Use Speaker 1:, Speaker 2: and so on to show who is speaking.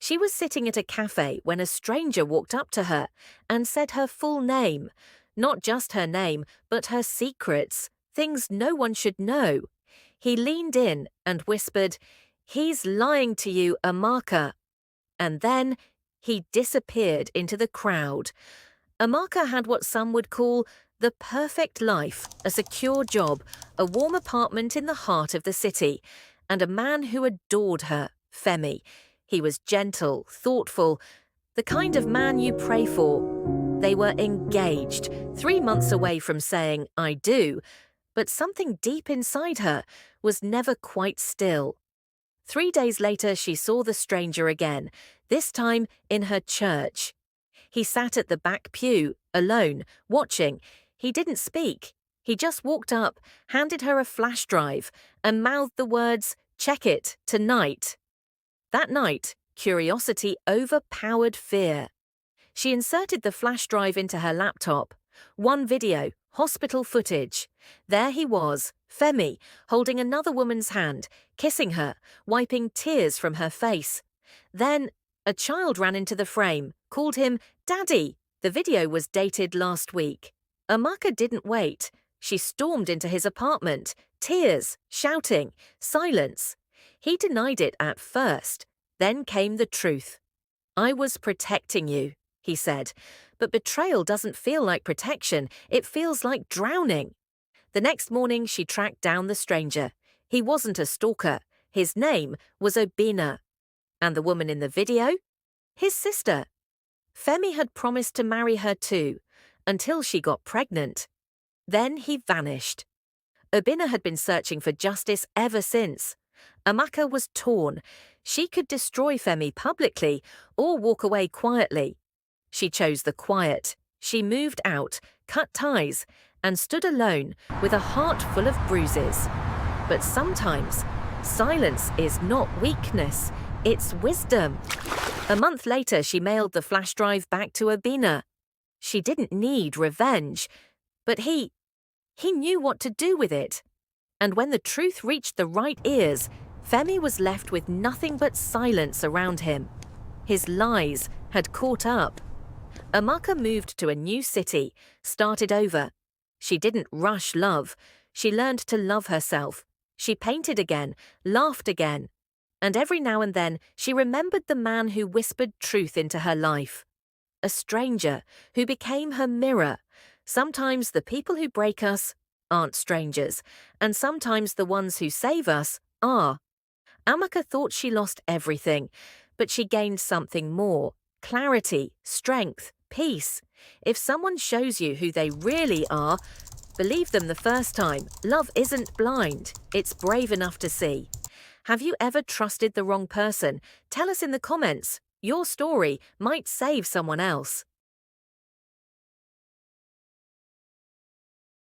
Speaker 1: She was sitting at a cafe when a stranger walked up to her and said her full name. Not just her name, but her secrets, things no one should know. He leaned in and whispered, "He's lying to you, Amaka." And then he disappeared into the crowd. Amaka had what some would call the perfect life, a secure job, a warm apartment in the heart of the city, and a man who adored her, Femi. He was gentle, thoughtful, the kind of man you pray for. They were engaged, 3 months away from saying, "I do," but something deep inside her was never quite still. 3 days later, she saw the stranger again, this time in her church. He sat at the back pew, alone, watching. He didn't speak. He just walked up, handed her a flash drive, and mouthed the words, "Check it, tonight." That night, curiosity overpowered fear. She inserted the flash drive into her laptop. One video, hospital footage. There he was, Femi, holding another woman's hand, kissing her, wiping tears from her face. Then a child ran into the frame, called him Daddy. The video was dated last week. Amaka didn't wait. She stormed into his apartment, tears, shouting, silence. He denied it at first. Then came the truth. "I was protecting you," he said. But betrayal doesn't feel like protection. It feels like drowning. The next morning, she tracked down the stranger. He wasn't a stalker. His name was Obina. And the woman in the video? His sister. Femi had promised to marry her too, until she got pregnant. Then he vanished. Obina had been searching for justice ever since. Amaka was torn. She could destroy Femi publicly or walk away quietly. She chose the quiet. She moved out, cut ties, and stood alone with a heart full of bruises. But sometimes, silence is not weakness, it's wisdom. A month later, she mailed the flash drive back to Obina. She didn't need revenge, but he knew what to do with it. And when the truth reached the right ears, Femi was left with nothing but silence around him. His lies had caught up. Amaka moved to a new city, started over. She didn't rush love. She learned to love herself. She painted again, laughed again. And every now and then, she remembered the man who whispered truth into her life. A stranger who became her mirror. Sometimes the people who break us aren't strangers, and sometimes the ones who save us are. Amaka thought she lost everything, but she gained something more: clarity, strength, peace. If someone shows you who they really are, believe them the first time. Love isn't blind, it's brave enough to see. Have you ever trusted the wrong person? Tell us in the comments. Your story might save someone else.